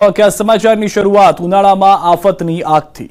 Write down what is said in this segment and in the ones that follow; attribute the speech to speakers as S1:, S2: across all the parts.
S1: કે આ સમાચારની શરૂઆત ઉનાળામાં આફતની આગથી।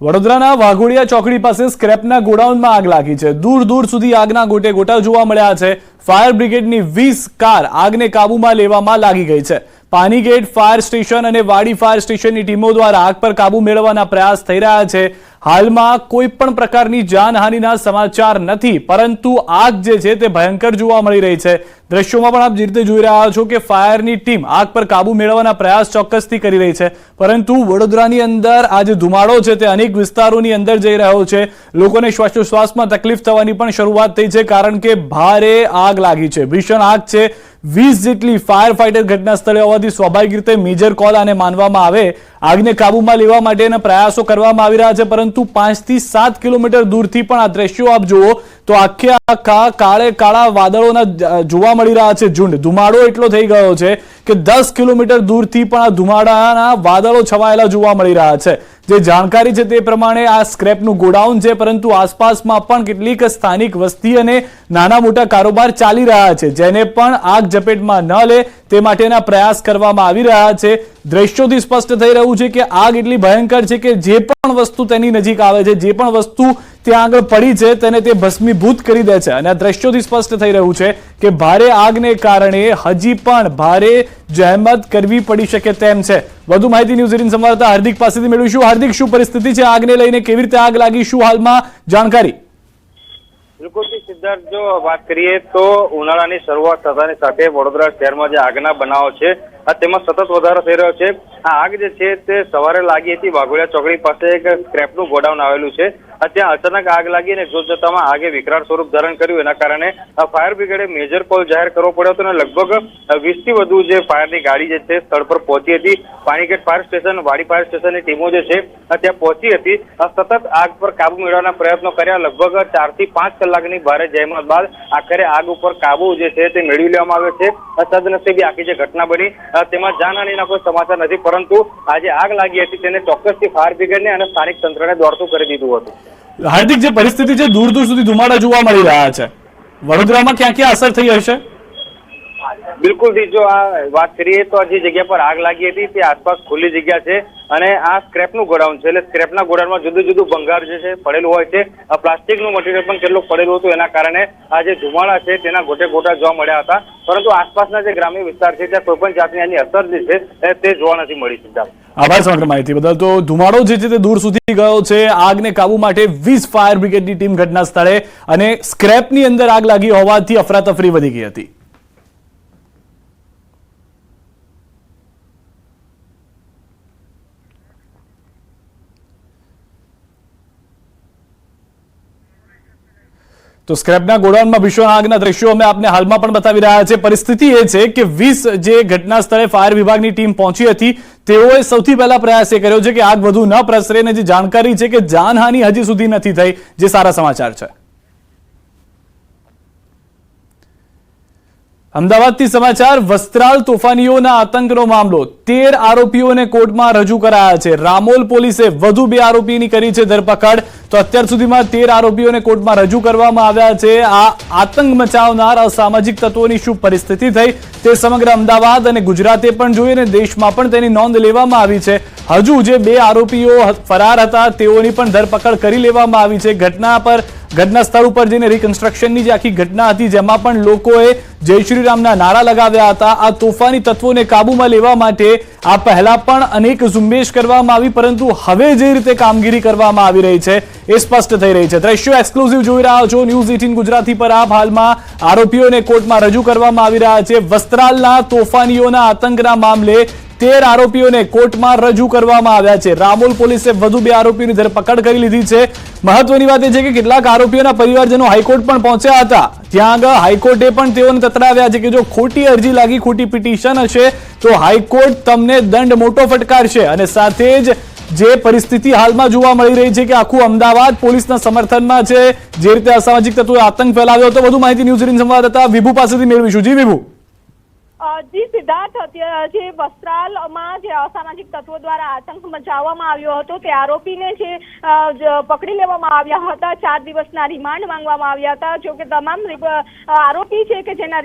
S1: વડોદરાના વાઘોડિયા ચોકડી પાસે સ્ક્રેપના ગોડાઉનમાં આગ લાગી છે। દૂર દૂર સુધી આગના ગોટે ગોટા જોવા મળ્યા છે। ફાયર બ્રિગેડની 20 કાર આગને કાબૂમાં લેવામાં લાગી ગઈ છે। પાનીગેટ ફાયર સ્ટેશન અને વાડી ફાયર સ્ટેશનની ટીમો દ્વારા આગ પર કાબુ મેળવવાના પ્રયાસ થઈ રહ્યા છે। હાલમાં કોઈ પણ પ્રકારની જાનહાનિના સમાચાર નથી, પરંતુ આગ જે છે તે ભયંકર જોવા મળી રહી છે। દ્રશ્યોમાં પણ આપ જે રીતે જોઈ રહ્યા છો કે ફાયરની ટીમ આગ પર કાબુ મેળવવાના પ્રયાસ ચોક્કસથી કરી રહી છે, પરંતુ વડોદરાની અંદર આ જે ધુમાડો છે તે અનેક વિસ્તારોની અંદર જઈ રહ્યો છે। લોકોને શ્વાસોશ્વાસમાં તકલીફ થવાની પણ શરૂઆત થઈ છે, કારણ કે ભારે આગ લાગી છે, ભીષણ આગ છે। 20 જેટલી ફાયર ફાઇટર ઘટના સ્થળે હોવાથી સ્વાભાવિક રીતે મેજર કોલ આને માનવામાં આવે। આગને કાબૂમાં લેવા માટેના પ્રયાસો કરવામાં આવી રહ્યા છે, પરંતુ 5 થી 7 કિલોમીટર દૂરથી પણ આ દ્રશ્યો આપ જુઓ તો આખે આખા કાળે કાળા વાદળોના જોવા મળી રહ્યા છે ઝુંડ। ધુમાડો એટલો થઈ ગયો છે કે 10 કિલોમીટર દૂરથી પણ આ ધુમાડાના વાદળો છવાયેલા જોવા મળી રહ્યા છે। જે જાણકારી છે તે પ્રમાણે આ સ્ક્રેપનું ગોડાઉન છે, પરંતુ આસપાસમાં પણ કેટલીક સ્થાનિક વસ્તી અને નાના મોટા કારોબાર ચાલી રહ્યા છે, જેને પણ આગ ઝપેટમાં ન લે તે માટેના પ્રયાસ કરવામાં આવી રહ્યા છે। દ્રશ્યોથી સ્પષ્ટ થઈ રહ્યું છે કે આગ એટલી ભયંકર છે કે જે પણ વસ્તુ તેની નજીક આવે છે, જે પણ વસ્તુ ત્યાં આગળ પડી છે તેને તે ભસ્મીભૂત કરી દે છે। અને આ દ્રશ્યોથી સ્પષ્ટ થઈ રહ્યું છે કે ભારે આગને કારણે હજી પણ ભારે જહેમત કરવી પડી શકે તેમ છે। વધુ માહિતી ન્યૂઝ 18 સંવાદદાતા હાર્દિક પાસેથી મેળવીશું। હાર્દિક, શું પરિસ્થિતિ છે આગને લઈને? કેવી રીતે આગ લાગી? શું હાલમાં જાણકારી?
S2: બિલકુલ સિદ્ધાર્થ, જો વાત કરીએ તો ઉનાળાની શરૂઆત થતાની સાથે વડોદરા શહેરમાં જે આગના બનાવો છે તેમાં સતત વધારો થઈ રહ્યો છે। આ આગ જે છે તે સવારે લાગી હતી વાઘોડિયા ચોકડી પાસે એક સ્ક્રેપનું ગોડાઉન આવેલું છે। ત્યાં અચાનક આગ લાગી અને જોતજોતામાં આગે વિકરાળ સ્વરૂપ ધારણ કર્યું। એના કારણે ફાયર બ્રિગેડે મેજર કોલ જાહેર કરવો પડ્યો હતો અને લગભગ 20 થી વધુ જે ફાયરની ગાડી જે છે સ્થળ પર પહોંચી હતી। પાણીગેટ ફાયર સ્ટેશન, વાડી ફાયર સ્ટેશનની ટીમો જે છે ત્યાં પહોંચી હતી। સતત આગ પર કાબુ મેળવવાના પ્રયત્નો કર્યા। લગભગ 4 થી 5 કલાકની ભારે જહેમત બાદ આખરે આગ ઉપર કાબુ જે છે તે મેળવી લેવામાં આવ્યો છે। સદનસીબે આખી જે ઘટના બની તેમાં જાનહાનિના કોઈ સમાચાર નથી, પરંતુ આજે આગ લાગી હતી તેને ચોક્કસથી ફાયર બ્રિગેડને અને સ્થાનિક તંત્રને દોડતું કરી દીધું હતું।
S1: હાર્દિક, જે પરિસ્થિતિ છે, દૂર દૂર સુધી ધુમાડા જોવા મળી રહ્યા છે, વડોદરામાં ક્યાં ક્યાં અસર થઈ હશે?
S2: બિલકુલ, જો આ વાત કરીએ તો જે જગ્યા પર આગ લાગી હતી તે આસપાસ ખુલ્લી જગ્યા છે અને આ સ્ક્રેપનું ગોડાઉન છે। એટલે સ્ક્રેપના ગોડાઉનમાં જુદું જુદું ભંગાર જે છે પડેલું હોય છે। પ્લાસ્ટિકનું મટીરિયલ પણ કેટલું પડેલું હતું, એના કારણે આ જે ધુમાડા છે તેના ગોટે ગોટા જોવા મળ્યા હતા, પરંતુ આસપાસના જે ગ્રામ્ય વિસ્તાર છે ત્યાં કોઈ પણ જાતની આની અસર જે છે તે જોવા નથી મળી। સિદ્ધાર્થ,
S1: આભાર સમગ્ર માહિતી બદલ। તો ધુમાડો જે છે તે દૂર સુધી ગયો છે। આગને કાબુ માટે 20 ફાયર બ્રિગેડની ટીમ ઘટના સ્થળે અને સ્ક્રેપની અંદર આગ લાગી હોવાથી અફરાતફરી વધી ગઈ હતી। તો સ્ક્રેપના ગોડાઉનમાં ભીષણ આગના દ્રશ્યો અમે આપને હાલમાં પણ બતાવી રહ્યા છે। પરિસ્થિતિ એ છે કે 20 જે ઘટના સ્થળે ફાયર વિભાગની ટીમ પહોંચી હતી તેઓએ સૌથી પહેલા પ્રયાસ એ કર્યો છે કે આગ વધુ ન પ્રસરે, અને જે જાણકારી છે કે જાનહાનિ હજી સુધી નથી થઈ, જે સારા સમાચાર છે। અમદાવાદથી સમાચાર। વસ્ત્રાલ તોફાનીઓના આતંકનો મામલો, 13 આરોપીઓને કોર્ટમાં રજૂ કરાયા છે। રામોલ પોલીસે વધુ 2 આરોપીની કરી છે ધરપકડ। તો અત્યાર સુધીમાં 13 આરોપીઓને કોર્ટમાં રજૂ કરવામાં આવ્યા છે। આ આતંક મચાવનાર અસામાજિક તત્વોની શું પરિસ્થિતિ થઈ તે સમગ્ર અમદાવાદ અને ગુજરાતે પણ જોઈ અને દેશમાં પણ તેની નોંધ લેવામાં આવી છે। હજુ જે 2 આરોપીઓ ફરાર હતા તેઓની પણ ધરપકડ કરી લેવામાં આવી છે। ઘટના સ્થળ ઉપર જઈને રિકન્સ્ટ્રક્શનની જે આખી ઘટના હતી જેમાં પણ લોકોએ જય શ્રી રામના નારા લગાવ્યા હતા। આ તોફાની તત્વોને કાબૂમાં લેવા માટે આ પહેલા પણ અનેક ઝુંબેશ કરવામાં આવી, પરંતુ હવે જે રીતે કામગીરી કરવામાં આવી રહી છે એ સ્પષ્ટ થઈ રહી છે। દ્રશ્યો એક્સક્લુઝિવ જોઈ રહ્યા છો ન્યૂઝ 18 ગુજરાતી પર આપ। હાલમાં આરોપીઓને કોર્ટમાં રજૂ કરવામાં આવી રહ્યા છે। વસ્ત્રાલના તોફાનીઓના આતંકના મામલે 13 આરોપીઓને કોર્ટમાં રજૂ કરવામાં આવ્યા છે। રામોલ પોલીસે વધુ 2 આરોપીઓની ધરપકડ કરી લીધી છે। મહત્વની વાત એ છે કે કેટલાક આરોપીઓના પરિવારજનો હાઈકોર્ટ પણ પહોંચ્યા હતા। ત્યાં આગળ હાઈકોર્ટે પણ તેઓને તતરાવ્યા છે કે જો ખોટી અરજી લાગી, ખોટી પિટિશન હશે તો હાઈકોર્ટ તમને દંડ મોટો ફટકારશે। અને સાથે જ જે પરિસ્થિતિ હાલમાં જોવા મળી રહી છે કે આખું અમદાવાદ પોલીસના સમર્થનમાં છે, જે રીતે અસામાજિક તત્વોએ આતંક ફેલાવ્યો હતો। વધુ માહિતી ન્યૂઝ 18 સંવાદદાતા વિભુ પાસેથી મેળવીશું। જી વિભુ।
S3: જી સિદ્ધાર્થ, જે વસ્ત્રાલમાં જે અસામાજિક તત્વો દ્વારા આતંક મચાવવામાં આવ્યો હતો તે આરોપીને જે પકડી લેવામાં આવ્યા હતા, 4 દિવસના રિમાન્ડ માંગવામાં આવ્યા હતા. જો કે તમામ આરોપી છે કે જેના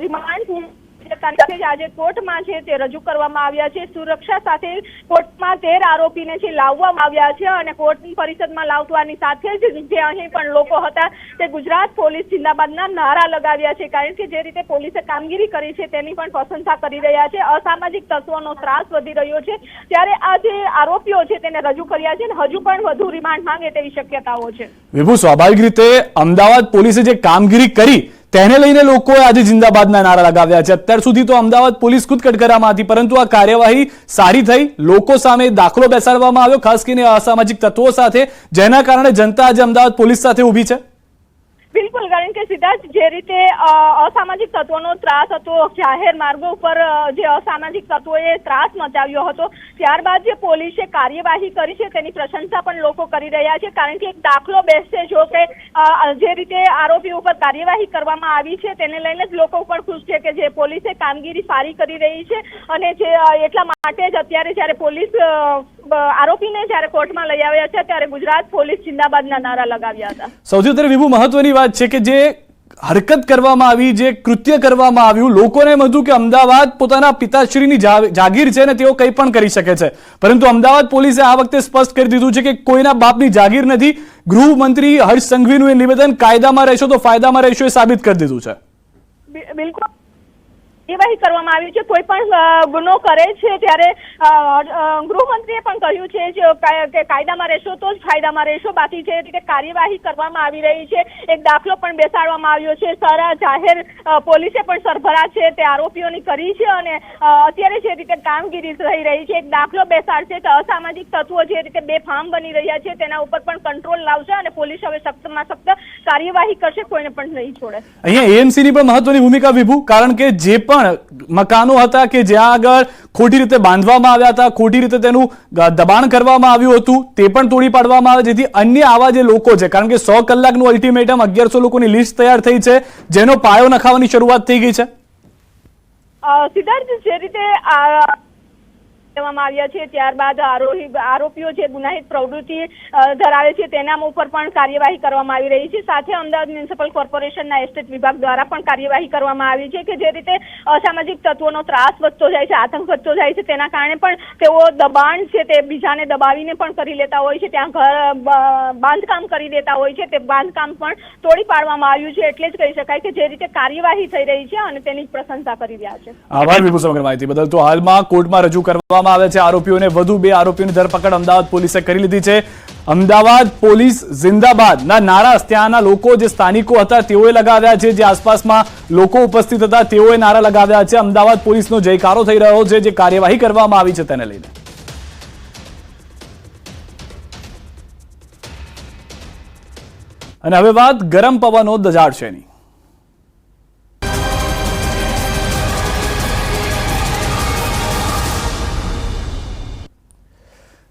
S3: રિમાન્ડ આજે કોર્ટમાં છે તે રજૂ કરવામાં આવ્યા છે. સુરક્ષા સાથે કોર્ટમાં 13 આરોપીને છે લાવવામાં આવ્યા છે અને કોર્ટની પરિષદમાં લાવવાની સાથે જ જે અહીં પણ લોકો હતા તે ગુજરાત પોલીસ જિંદાબાદના નારા લગાવ્યા છે, કારણ કે જે રીતે પોલીસે કામગીરી કરી છે તેની પણ પ્રશંસા કરી રહ્યા છે. અસામાજિક તત્વોનો ત્રાસ વધી રહ્યો છે ત્યારે આ જે આરોપીઓ છે તેને રજૂ કર્યા છે અને હજુ પણ વધુ રિમાન્ડ માંગે તેવી શક્યતાઓ છે.
S1: વિભુ, સ્વાભાવિક રીતે અમદાવાદ પોલીસે જે કામગીરી કરી તેને લઈને લોકોએ આજે જિંદાબાદના નારા લગાવ્યા છે. અત્યાર સુધી તો અમદાવાદ પોલીસ ખુદ કટકરામાં હતી, પરંતુ આ કાર્યવાહી સારી થઈ, લોકો સામે દાખલો બેસાડવામાં આવ્યો, ખાસ કરીને અસામાજિક તત્વો સાથે, જેના કારણે જનતા આજે અમદાવાદ પોલીસ સાથે ઊભી છે.
S3: બિલકુલ, કારણ કે સિદ્ધાર્થ, જે રીતે અસામાજિક તત્વોનો ત્રાસ હતો, જાહેર માર્ગો પર જે અસામાજિક તત્વોએ ત્રાસ મચાવ્યો હતો, ત્યારબાદ જે પોલીસે કાર્યવાહી કરી છે તેની પ્રશંસા પણ લોકો કરી રહ્યા છે, કારણ કે એક દાખલો બેસશે. જો કે જે રીતે આરોપી ઉપર કાર્યવાહી કરવામાં આવી છે તેને લઈને જ લોકો પણ ખુશ છે કે જે પોલીસે કામગીરી સારી કરી રહી છે અને જે એટલા માટે જ અત્યારે જ્યારે પોલીસ આરોપીને જ્યારે કોર્ટમાં લઈ આવ્યા છે ત્યારે ગુજરાત પોલીસ જિંદાબાદના નારા લગાવ્યા હતા.
S1: સૌથી વધારે વિભુ મહત્વની વાત છે કે જે હરકત કરવામાં આવી, જે કૃત્ય કરવામાં આવ્યું, લોકોને એમ હતું કે અમદાવાદ પોતાના પિતાશ્રીની જાગીર છે અને તેઓ કંઈ પણ કરી શકે છે, પરંતુ અમદાવાદ પોલીસે આ વખતે સ્પષ્ટ કરી દીધું છે કે કોઈના બાપની જાગીર નથી. ગૃહમંત્રી હર્ષ સંઘવીનું એ નિવેદન કાયદામાં રહેશો તો ફાયદામાં રહેશો એ સાબિત કરી દીધું છે.
S3: બિલકુલ કાર્યવાહી કરવામાં આવી છે. કોઈ પણ ગુનો કરે છે ત્યારે ગૃહમંત્રીએ પણ કહ્યું છે કે કાયદામાં રહેશો તો જ ફાયદામાં રહેશો, બાકી જે રીતે કાર્યવાહી કરવામાં આવી રહી છે, એક દાખલો પણ બેસાડવામાં આવ્યો છે. સારા જાહેર પોલીસે પણ સરભરા છે તે આરોપીઓની કરી છે અને અત્યારે જે રીતે કામગીરી થઈ રહી છે, એક દાખલો બેસાડશે કે અસામાજિક તત્વો જે રીતે બેફામ બની રહ્યા છે તેના ઉપર પણ કંટ્રોલ લાવશે અને પોલીસ હવે સખ્તમાં સખ્ત કાર્યવાહી કરશે, કોઈને પણ નહીં છોડે.
S1: અહીંયા એએમસી ની પણ મહત્વની ભૂમિકા વિભુ, કારણ કે જે પણ મકાનો હતા કે જ્યાં આગળ ખોટી રીતે બાંધવામાં આવ્યા હતા, ખોટી રીતે તેનું દબાણ કરવામાં આવ્યું હતું, તે પણ તોડી પાડવામાં આવે, જેથી અન્ય આવા જે લોકો છે, કારણ કે 100 કલાકનું અલ્ટિમેટમ 1100 લોકોની લિસ્ટ તૈયાર થઈ છે, જેનો પાયો નખાવાની શરૂઆત થઈ ગઈ છે.
S3: સિદ્ધાર્થ, જે રીતે આવ્યા છે ત્યારબાદ આરોપીઓ જે ગુનાહિત પ્રવૃત્તિ ધરાવે છે તેના ઉપર પણ કાર્યવાહી કરવામાં આવી રહી છે. સાથે અમદાવાદ મ્યુનિસિપલ કોર્પોરેશનના એસ્ટેટ વિભાગ દ્વારા પણ કાર્યવાહી કરવામાં આવી છે કે જે રીતે અસામાજિક તત્વોનો ત્રાસ વધતો જાય છે, આતંક વધતો જાય છે, તેના કારણે પણ તેઓ દબાણ છે તે બીજાને દબાવીને પણ કરી લેતા હોય છે, ત્યાં ઘર બાંધકામ કરી દેતા હોય છે, તે બાંધકામ પણ તોડી પાડવામાં આવ્યું છે. એટલે જ કહી શકાય કે જે રીતે કાર્યવાહી થઈ રહી છે અને તેની પ્રશંસા કરી રહ્યા છે.
S1: આભાર વિભુ સમગ્ર માહિતી બદલ. તો હાલમાં કોર્ટમાં રજૂ કરવામાં આવે છે આરોપીઓને, વધુ 2 આરોપીઓની ધરપકડ અમદાવાદ પોલીસે કરી લીધી છે. અમદાવાદ પોલીસ જિંદાબાદના નારા ત્યાંના લોકો, જે સ્થાનિકો હતા તેઓએ લગાવ્યા છે, જે આસપાસમાં લોકો ઉપસ્થિત હતા તેઓએ નારા લગાવ્યા છે. અમદાવાદ પોલીસનો જયકારો થઈ રહ્યો છે જે કાર્યવાહી કરવામાં આવી છે તેને લઈને. અને હવે વાત ગરમ પવનો દજાડશેની.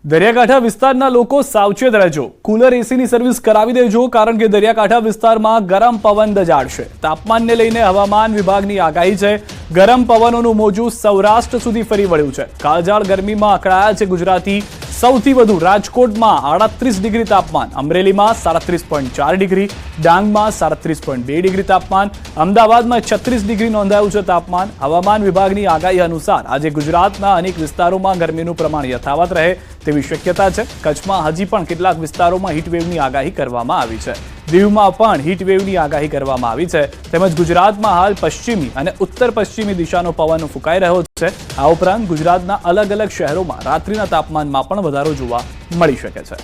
S1: દરિયાકાંઠા વિસ્તારના લોકો સાવચેત રહેજો, કુલર એસીની સર્વિસ કરાવી દેજો, કારણ કે દરિયાકાંઠા વિસ્તારમાં ગરમ પવન દજાડશે. તાપમાનને લઈને હવામાન વિભાગની આગાહી છે. ગરમ પવનોનું મોજું સૌરાષ્ટ્ર સુધી ફરી વળ્યું છે. કાળઝાળ ગરમીમાં અકળાયા છે ગુજરાતી. સૌથી વધુ રાજકોટમાં 38 ડિગ્રી તાપમાન, અમરેલીમાં 37.4 ડિગ્રી, ડાંગમાં 37.2 ડિગ્રી તાપમાન, અમદાવાદમાં 36 ડિગ્રી નોંધાયું છે તાપમાન. હવામાન વિભાગની આગાહી અનુસાર આજે ગુજરાતના અનેક વિસ્તારોમાં ગરમીનું પ્રમાણ યથાવત રહે તેવી શક્યતા છે. કચ્છમાં હજી પણ કેટલાક વિસ્તારોમાં હીટવેવની આગાહી કરવામાં આવી છે. દીવમાં પણ હીટવેવની આગાહી કરવામાં આવી છે. તેમજ ગુજરાતમાં હાલ પશ્ચિમી અને ઉત્તર પશ્ચિમી દિશાનો પવન ફૂંકાઈ રહ્યો છે. આ ઉપરાંત ગુજરાતના અલગ અલગ શહેરોમાં રાત્રિના તાપમાનમાં પણ વધારો જોવા મળી શકે છે.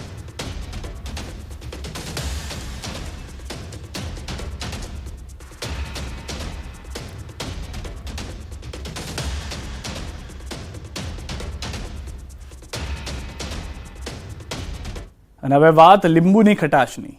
S1: અને હવે વાત લીંબુની ખટાશની.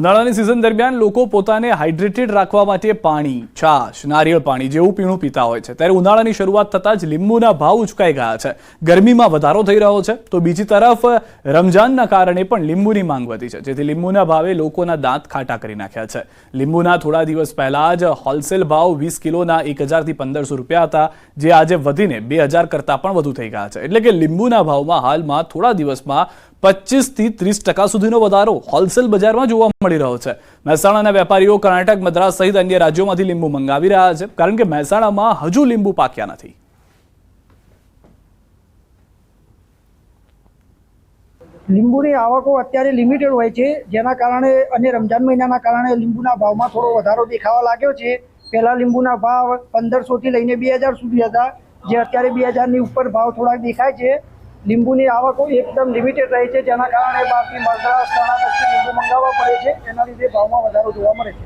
S1: ઉનાળાની સિઝન દરમિયાન લોકો પોતાને હાઇડ્રેટેડ રાખવા માટે પાણી, છાશ, નારિયેળ પાણી જેવું પીણું પીતા હોય છે. ત્યારે ઉનાળાની શરૂઆત થતાં જ લીંબુના ભાવ ઉચકાઈ ગયા છે. ગરમીમાં વધારો થઈ રહ્યો છે તો બીજી તરફ રમજાનના કારણે પણ લીંબુની માંગ વધી છે, જેથી લીંબુના ભાવે લોકોના દાંત ખાટા કરી નાખ્યા છે. લીંબુના થોડા દિવસ પહેલા જ હોલસેલ ભાવ 20 કિલોના 1000 થી 1500 રૂપિયા હતા, જે આજે વધીને 2000 કરતાં પણ વધુ થઈ ગયા છે. એટલે કે લીંબુના ભાવમાં હાલમાં થોડા દિવસમાં 25 થી 30% સુધીનો વધારો હોલસેલ બજારમાં જોવા મળી રહ્યો છે. મહેસાણાના વેપારીઓ કર્ણાટક, મદ્રાસ સહિત અન્ય રાજ્યોમાંથી લીંબુ મંગાવી રહ્યા છે, કારણ કે મહેસાણામાં હજુ લીંબુ પાક્યા નથી.
S4: લીંબુની આવકો અત્યારે લિમિટેડ હોય છે, જેના કારણે અને રમજાન મહિનાના કારણે લીંબુના ભાવમાં થોડો વધારો દેખાવા લાગ્યો છે. પહેલા લીંબુના ભાવ 1500 થી લઈને 2000 સુધી હતા, જે અત્યારે 2000 ની ઉપર ભાવ થોડાક દેખાય છે. લીંબુની આવકો એકદમ લિમિટેડ રહી છે, જેના કારણે બહારથી મદ્રાસ, કર્ણાટકથી લીંબુ મંગાવવા પડે છે. એના લીધે ભાવમાં વધારો જોવા મળે છે.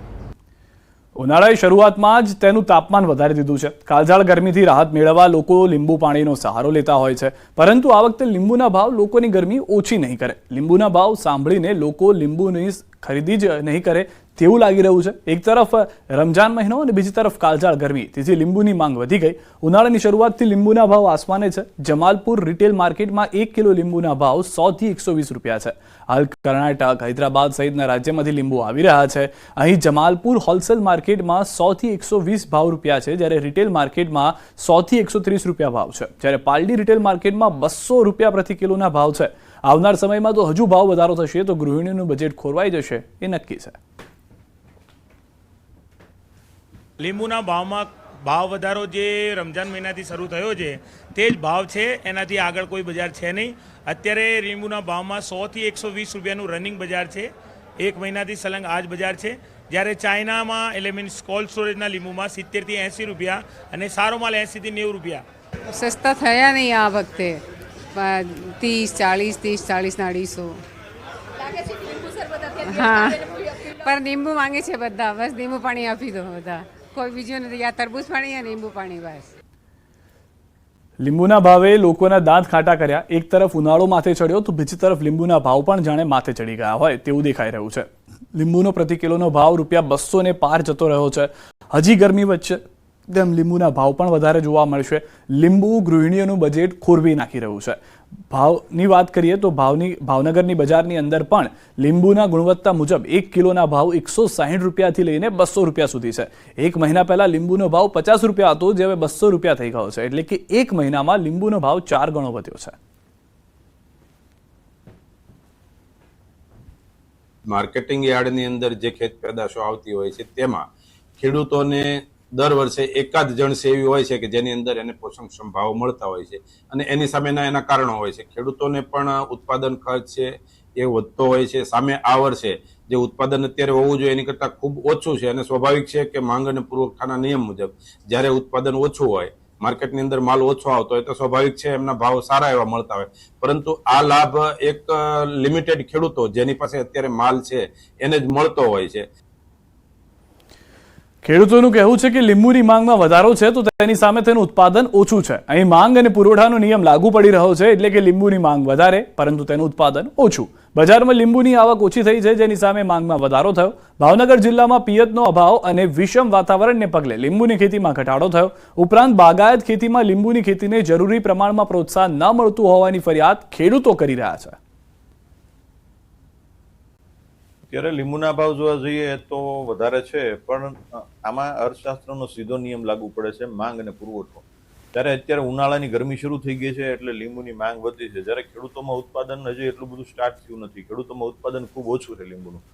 S1: ઉનાળાની શરૂઆતમાં જ તેનું તાપમાન વધારી દીધું છે. કાળઝાળ ગરમીથી રાહત મેળવવા લોકો લીંબુ પાણીનો સહારો લેતા હોય છે, પરંતુ આ વખતે લીંબુના ભાવ લોકોની ગરમી ઓછી નહીં કરે. લીંબુના ભાવ સાંભળીને લોકો લીંબુની ખરીદી જ નહીં કરે તેવું લાગી રહ્યું છે. એક તરફ રમજાન મહિનો અને બીજી તરફ કાળઝાળ ગરમી, તેથી લીંબુની માંગ વધી ગઈ. ઉનાળાની શરૂઆતથી લીંબુના ભાવ આસમાને છે. જમાલપુર રિટેલ માર્કેટમાં 1 કિલો લીંબુના ભાવ 100 થી 120 રૂપિયા છે. હાલ કર્ણાટક, હૈદરાબાદ સહિતના રાજ્યમાંથી લીંબુ આવી રહ્યા છે. અહીં જમાલપુર હોલસેલ માર્કેટમાં 100 થી 120 ભાવ રૂપિયા છે, જ્યારે રિટેલ માર્કેટમાં 100 થી 130 રૂપિયા ભાવ છે. જ્યારે પાલડી રિટેલ માર્કેટમાં 200 રૂપિયા પ્રતિ કિલોના ભાવ છે. આવનાર સમયમાં તો હજુ ભાવ વધારો થશે તો ગૃહિણીનું બજેટ ખોરવાઈ જશે એ નક્કી છે.
S5: લીંબુના ભાવમાં ભાવ વધારો જે રમજાન મહિનાથી શરૂ થયો છે તે જ ભાવ છે, એનાથી આગળ કોઈ બજાર છે નહીં. અત્યારે લીંબુના ભાવમાં 100 થી 120 રૂપિયાનું રનિંગ બજાર છે. એક મહિનાથી સલંગ આ જ બજાર છે. જ્યારે ચાઇનામાં એટલે મીન્સ કોલ્ડ સ્ટોરેજના લીંબુમાં 70 થી 80 રૂપિયા અને સારો માલ 80 થી 90 રૂપિયા.
S6: સસ્તા થયા નહીં આ વખતે. 30, 40 ના 250. હા, પણ લીંબુ માંગે છે બધા. બસ લીંબુ પાણી આપી દો બધા, કોઈ બીજું નથી. આ તરબૂચ પાણી અને લીંબુ પાણી બસ.
S1: લીંબુના ભાવે લોકોના દાંત ખાટા કર્યા. એક તરફ ઉનાળો માથે ચડ્યો તો બીજી તરફ લીંબુના ભાવ પણ જાણે માથે ચડી ગયા હોય તેવું દેખાઈ રહ્યું છે. લીંબુનો પ્રતિ કિલોનો ભાવ ₹200 ને પાર જતો રહ્યો છે. હજી ગરમી વચ્ચે તેમ લીંબુના ભાવ પણ વધારે જોવા મળશે. લીંબુ ગૃહિણીઓનું બજેટ ખોરવી નાખી રહ્યું છે. ભાવની વાત કરીએ તો ભાવનગરની બજારની અંદર પણ લીંબુના ગુણવત્તા મુજબ 1 કિલોના ભાવ 160 રૂપિયાથી લઈને 200 રૂપિયા સુધી છે. એક મહિના પહેલા લીંબુનો ભાવ 50 રૂપિયા હતો, જે હવે 200 રૂપિયા થઈ ગયો છે. એટલે કે એક મહિનામાં લીંબુનો ભાવ 4 ગણો વધ્યો છે.
S7: માર્કેટિંગ યાર્ડની અંદર જે ખેત પેદાશો આવતી હોય છે તેમાં ખેડૂતોને દર વર્ષે એકાદ જણ એવી હોય છે કે જેની અંદર એને પોષણક્ષમ ભાવ મળતા હોય છે અને એની સામેના એના કારણો હોય છે. ખેડૂતોને પણ ઉત્પાદન ખર્ચ છે એ વધતો હોય છે. સામે આ વર્ષે જે ઉત્પાદન અત્યારે હોવું જોઈએ એની કરતાં ખૂબ ઓછું છે અને સ્વાભાવિક છે કે માંગ અને પુરવઠાના નિયમ મુજબ જ્યારે ઉત્પાદન ઓછું હોય, માર્કેટની અંદર માલ ઓછો આવતો હોય તો સ્વાભાવિક છે એમના ભાવ સારા એવા મળતા હોય. પરંતુ આ લાભ એક લિમિટેડ ખેડૂતો જેની પાસે અત્યારે માલ છે એને જ મળતો હોય છે.
S1: ખેડૂતોનું કહેવું છે કે લીંબુની માંગમાં વધારો છે તો તેની સામે તેનું ઉત્પાદન ઓછું છે. અહીં માંગ અને પુરવઠાનો નિયમ લાગુ પડી રહ્યો છે, એટલે કે લીંબુની માંગ વધારે પરંતુ તેનું ઉત્પાદન ઓછું. બજારમાં લીંબુની આવક ઓછી થઈ છે, જેની સામે માંગમાં વધારો થયો. ભાવનગર જિલ્લામાં પિયતનો અભાવ અને વિષમ વાતાવરણને પગલે લીંબુની ખેતીમાં ઘટાડો થયો. ઉપરાંત બાગાયત ખેતીમાં લીંબુની ખેતીને જરૂરી પ્રમાણમાં પ્રોત્સાહન ન મળતું હોવાની ફરિયાદ ખેડૂતો કરી રહ્યા છે.
S8: ત્યારે લીંબુના ભાવ જોવા જઈએ તો વધારે છે, પણ આમાં અર્થશાસ્ત્રનો સીધો નિયમ લાગુ પડે છે, માંગ અને પુરવઠો. ત્યારે અત્યારે ઉનાળાની ગરમી શરૂ થઈ ગઈ છે એટલે લીંબુની માંગ વધી છે. જ્યારે ખેડૂતોમાં ઉત્પાદન હજી એટલું બધું સ્ટાર્ટ થયું નથી. ખેડૂતોમાં ઉત્પાદન ખૂબ ઓછું છે લીંબુનું,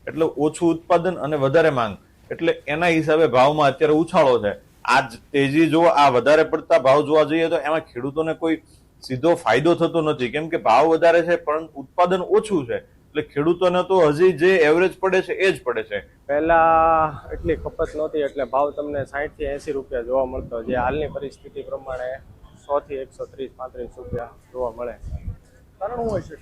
S8: એટલે ઓછું ઉત્પાદન અને વધારે માંગ, એટલે એના હિસાબે ભાવમાં અત્યારે ઉછાળો છે. આ તેજી જો આ વધારે પડતા ભાવ જોવા જઈએ તો એમાં ખેડૂતોને કોઈ સીધો ફાયદો થતો નથી, કેમ કે ભાવ વધારે છે પણ ઉત્પાદન ઓછું છે. એટલે ખેડૂતોને તો હજી જે એવરેજ પડે છે એ જ પડે છે.
S9: પહેલા એટલી ખપત નહોતી એટલે ભાવ તમને 60 થી 80 રૂપિયા જોવા મળતો, જે હાલની પરિસ્થિતિ પ્રમાણે 100 થી 130-135 રૂપિયા જોવા મળે.
S4: કારણ શું હોય છે?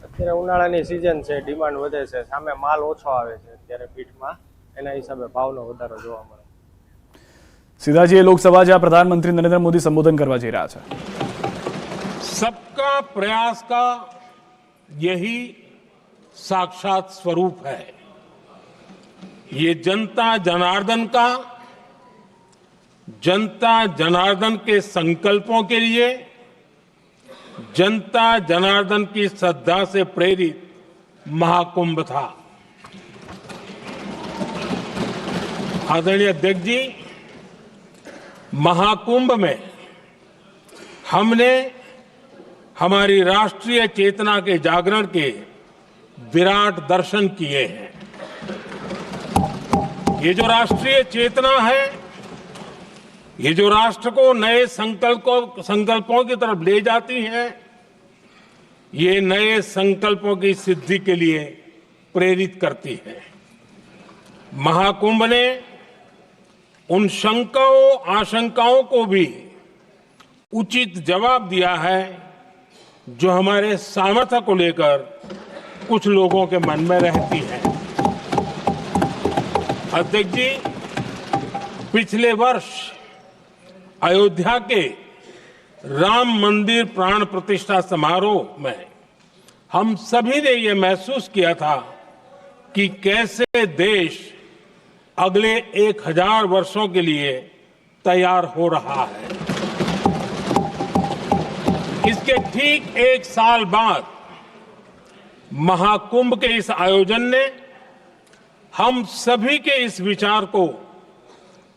S9: અત્યારે ઉનાળાની સિઝન છે, ડિમાન્ડ વધે છે, સામે માલ ઓછો આવે છે અત્યારે પીઠમાં, એના હિસાબે ભાવનો વધારો જોવા મળે.
S1: સીધાજી લોકસભા જ્યાં પ્રધાનમંત્રી નરેન્દ્ર મોદી સંબોધન કરવા જઈ રહ્યા છે.
S10: सबका प्रयास का यही साक्षात स्वरूप है. ये जनता जनार्दन के संकल्पों के लिए, जनता जनार्दन की श्रद्धा से प्रेरित महाकुंभ था। आदरणीय अध्यक्ष जी, महाकुंभ में हमने हमारी राष्ट्रीय चेतना के जागरण के विराट दर्शन किए हैं। ये जो राष्ट्रीय चेतना है, ये जो राष्ट्र को नए संकल्पों की तरफ ले जाती है, ये नए संकल्पों की सिद्धि के लिए प्रेरित करती है। महाकुंभ ने उन शंकाओं आशंकाओं को भी उचित जवाब दिया है जो हमारे सामर्थ्य को लेकर कुछ लोगों के मन में रहती है। अध्यक्ष जी, पिछले वर्ष अयोध्या के राम मंदिर प्राण प्रतिष्ठा समारोह में हम सभी ने ये महसूस किया था कि कैसे देश अगले 1000 वर्षों के लिए तैयार हो रहा है। इसके ठीक 1 साल बाद महाकुंभ के इस आयोजन ने हम सभी के इस विचार को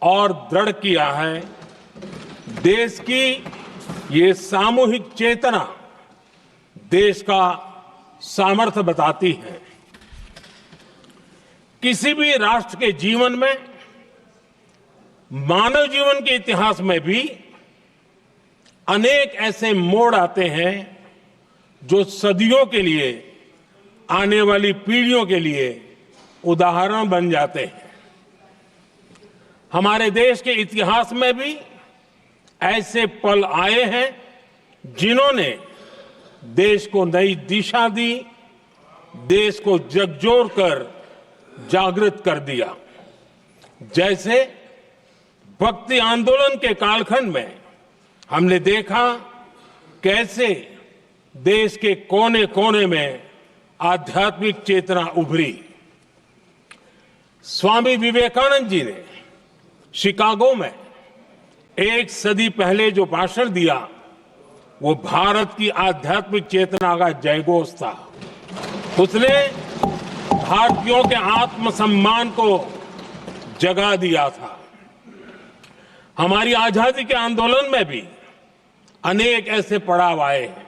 S10: और दृढ़ किया है। देश की ये सामूहिक चेतना देश का सामर्थ्य बताती है। किसी भी राष्ट्र के जीवन में, मानव जीवन के इतिहास में भी अनेक ऐसे मोड़ आते हैं जो सदियों के लिए, आने वाली पीढ़ियों के लिए उदाहरण बन जाते हैं। हमारे देश के इतिहास में भी ऐसे पल आए हैं जिन्होंने देश को नई दिशा दी, देश को झकझोर कर जागृत कर दिया। जैसे भक्ति आंदोलन के कालखंड में हमने देखा कैसे देश के कोने कोने में आध्यात्मिक चेतना उभरी। स्वामी विवेकानंद जी ने शिकागो में 1 सदी पहले जो भाषण दिया, वो भारत की आध्यात्मिक चेतना का जयघोष था। उसने भारतीयों के आत्मसम्मान को जगा दिया था। हमारी आजादी के आंदोलन में भी अनेक ऐसे पड़ाव आए हैं।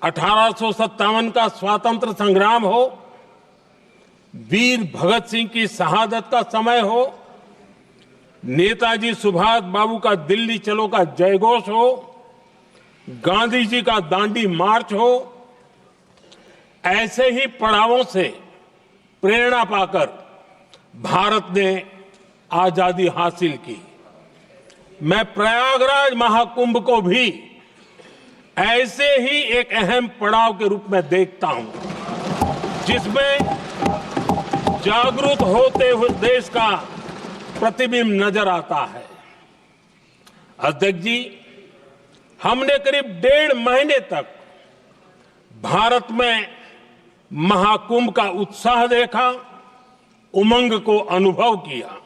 S10: 1857 का स्वातंत्र संग्राम हो, वीर भगत सिंह की शहादत का समय हो, नेताजी सुभाष बाबू का दिल्ली चलो का जयघोष हो, गांधी जी का दांडी मार्च हो, ऐसे ही पड़ावों से प्रेरणा पाकर भारत ने आजादी हासिल की। मैं प्रयागराज महाकुंभ को भी ऐसे ही एक अहम पड़ाव के रूप में देखता हूं, जिसमें जागरूक होते हुए देश का प्रतिबिंब नजर आता है। अध्यक्ष जी, हमने करीब 1.5 महीने तक भारत में महाकुंभ का उत्साह देखा, उमंग को अनुभव किया।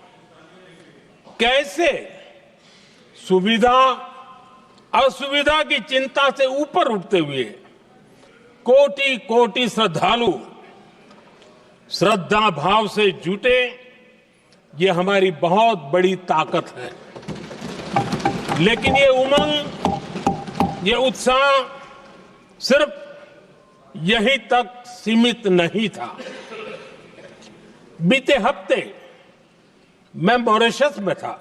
S10: कैसे सुविधा असुविधा की चिंता से ऊपर उठते हुए कोटि कोटि श्रद्धालु श्रद्धा भाव से जुटे, ये हमारी बहुत बड़ी ताकत है। लेकिन ये उमंग, ये उत्साह सिर्फ यहीं तक सीमित नहीं था। बीते हफ्ते मैं मॉरिशस में था।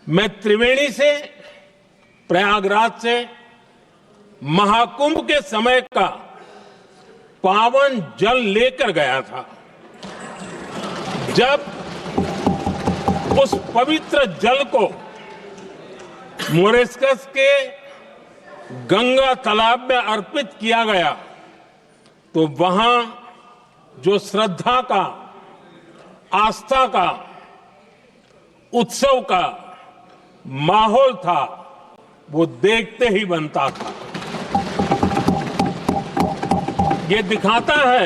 S10: मैं त्रिवेणी से, प्रयागराज से महाकुंभ के समय का पावन जल लेकर गया था। जब उस पवित्र जल को मॉरिशस के गंगा तालाब में अर्पित किया गया, तो वहां जो श्रद्धा का, आस्था का, उत्सव का माहौल था, वो देखते ही बनता था। ये दिखाता है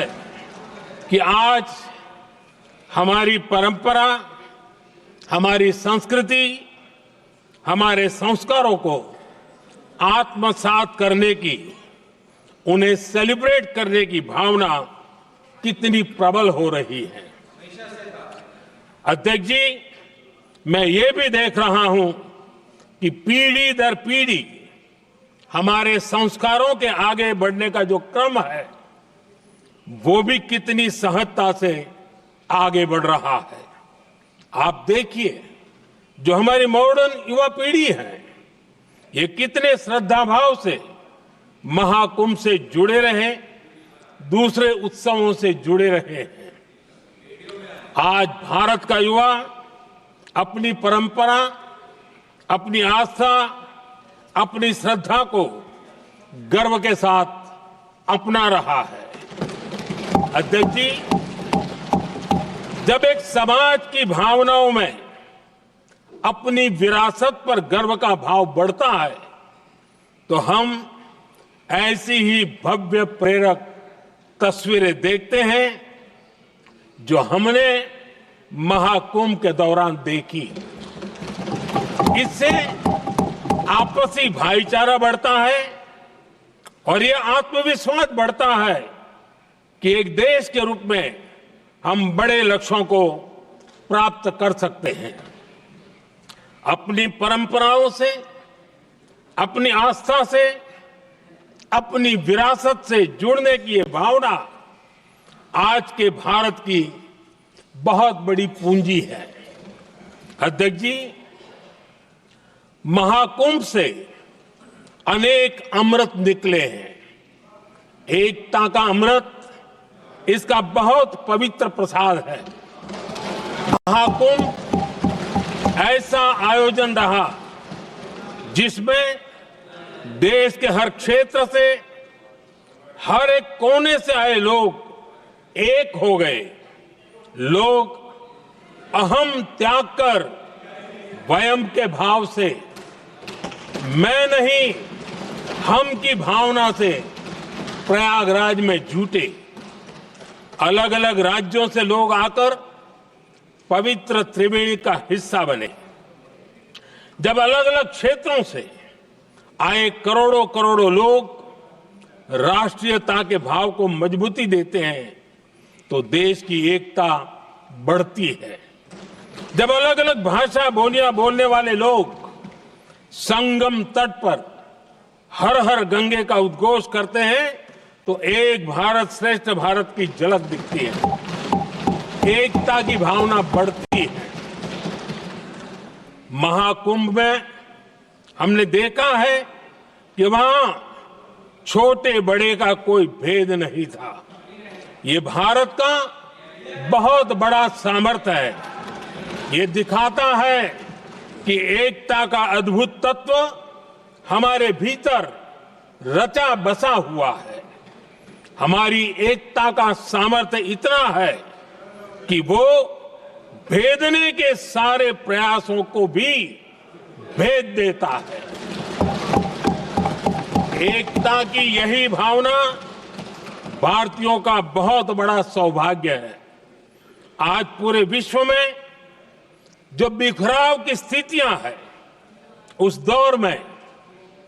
S10: कि आज हमारी परंपरा, हमारी संस्कृति, हमारे संस्कारों को आत्मसात करने की, उन्हें सेलिब्रेट करने की भावना कितनी प्रबल हो रही है। अध्यक्ष जी, मैं ये भी देख रहा हूं कि पीढ़ी दर पीढ़ी हमारे संस्कारों के आगे बढ़ने का जो क्रम है वो भी कितनी सहजता से आगे बढ़ रहा है। आप देखिए, जो हमारी मॉडर्न युवा पीढ़ी है ये कितने श्रद्धा भाव से महाकुंभ से जुड़े रहे, दूसरे उत्सवों से जुड़े रहे हैं। आज भारत का युवा अपनी परंपरा, अपनी आस्था, अपनी श्रद्धा को गर्व के साथ अपना रहा है। अध्यक्ष जी, जब एक समाज की भावनाओं में अपनी विरासत पर गर्व का भाव बढ़ता है तो हम ऐसी ही भव्य प्रेरक तस्वीरें देखते हैं जो हमने महाकुंभ के दौरान देखी। इससे आपसी भाईचारा बढ़ता है और ये आत्मविश्वास बढ़ता है कि एक देश के रूप में हम बड़े लक्ष्यों को प्राप्त कर सकते हैं। अपनी परंपराओं से, अपनी आस्था से, अपनी विरासत से जुड़ने की ये भावना आज के भारत की बहुत बड़ी पूंजी है। अध्यक्ष जी, महाकुंभ से अनेक अमृत निकले हैं। एकता का अमृत इसका बहुत पवित्र प्रसाद है। महाकुंभ ऐसा आयोजन रहा जिसमें देश के हर क्षेत्र से, हर एक कोने से आए लोग एक हो गए। लोग अहम त्याग कर वयम के भाव से, मैं नहीं हम की भावना से प्रयागराज में जुटे। अलग अलग राज्यों से लोग आकर पवित्र त्रिवेणी का हिस्सा बने। जब अलग अलग क्षेत्रों से आए करोड़ों करोड़ों लोग राष्ट्रीयता के भाव को मजबूती देते हैं तो देश की एकता बढ़ती है। जब अलग अलग भाषा बोलियां बोलने वाले लोग संगम तट पर हर हर गंगे का उद्घोष करते हैं तो एक भारत श्रेष्ठ भारत की झलक दिखती है, एकता की भावना बढ़ती है। महाकुंभ में हमने देखा है कि वहां छोटे बड़े का कोई भेद नहीं था। ये भारत का बहुत बड़ा सामर्थ्य है। ये दिखाता है कि एकता का अद्भुत तत्व हमारे भीतर रचा बसा हुआ है। हमारी एकता का सामर्थ्य इतना है कि वो भेदने के सारे प्रयासों को भी भेद देता है। एकता की यही भावना भारतीयों का बहुत बड़ा सौभाग्य है। आज पूरे विश्व में जो बिखराव की स्थितियां हैं, उस दौर में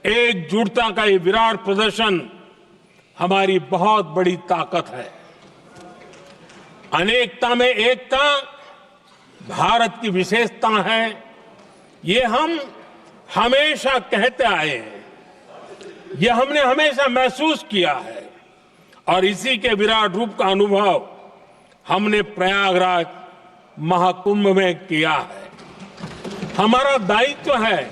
S10: एकजुटता का ये विराट प्रदर्शन हमारी बहुत बड़ी ताकत है। अनेकता में एकता भारत की विशेषता है, ये हम हमेशा कहते आए हैं, ये हमने हमेशा महसूस किया है और इसी के विराट रूप का अनुभव हमने प्रयागराज महाकुंभ में किया है। हमारा दायित्व है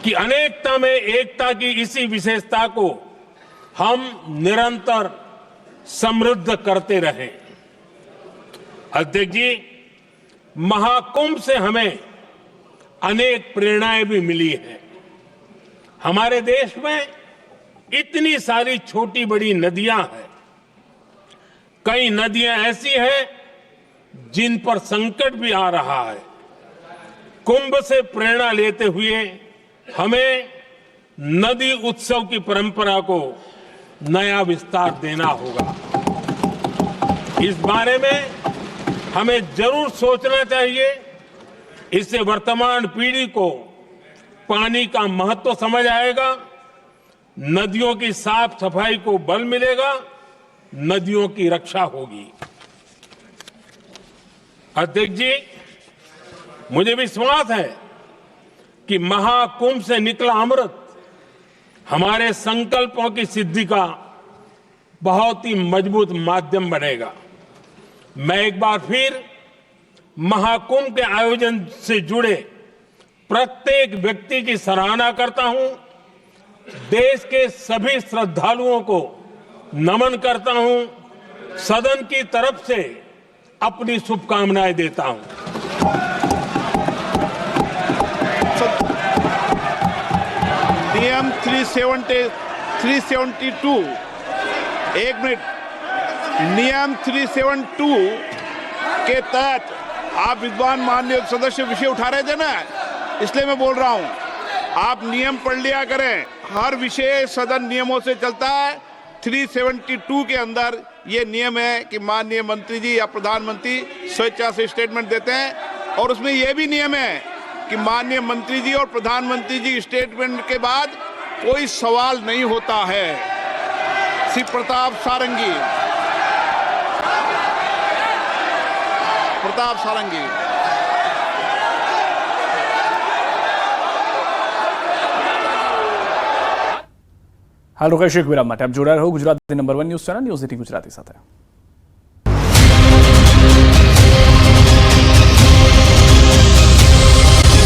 S10: कि अनेकता में एकता की इसी विशेषता को हम निरंतर समृद्ध करते रहें। अध्यक्ष जी, महाकुंभ से हमें अनेक प्रेरणाएं भी मिली हैं। हमारे देश में इतनी सारी छोटी बड़ी नदियां हैं। कई नदियां ऐसी हैं जिन पर संकट भी आ रहा है। कुंभ से प्रेरणा लेते हुए हमें नदी उत्सव की परंपरा को नया विस्तार देना होगा। इस बारे में हमें जरूर सोचना चाहिए। इससे वर्तमान पीढ़ी को पानी का महत्व समझ आएगा, नदियों की साफ सफाई को बल मिलेगा, नदियों की रक्षा होगी। अध्यक्ष जी, मुझे विश्वास है कि महाकुंभ से निकला अमृत हमारे संकल्पों की सिद्धि का बहुत ही मजबूत माध्यम बनेगा। मैं एक बार फिर महाकुंभ के आयोजन से जुड़े प्रत्येक व्यक्ति की सराहना करता हूं, देश के सभी श्रद्धालुओं को नमन करता हूं, सदन की तरफ से अपनी शुभकामनाएं देता हूं।
S11: नियम 372 एक मिनट, नियम 372 के तहत आप विद्वान माननीय सदस्य विषय उठा रहे थे ना, इसलिए मैं बोल रहा हूं, आप नियम पढ़ लिया करें। हर विषय सदन नियमों से चलता है। 372 के अंदर ये नियम है कि माननीय मंत्री जी या प्रधानमंत्री स्वेच्छा से स्टेटमेंट देते हैं, और उसमें यह भी नियम है कि माननीय मंत्री जी और प्रधानमंत्री जी स्टेटमेंट के बाद कोई सवाल नहीं होता है। श्री प्रताप सारंगी।
S1: હાલ રોકાઈશું એક વિરામ માટે. આપ જોડાયા રહો Gujarati number 1 news channel news 18 Gujarati સાથે.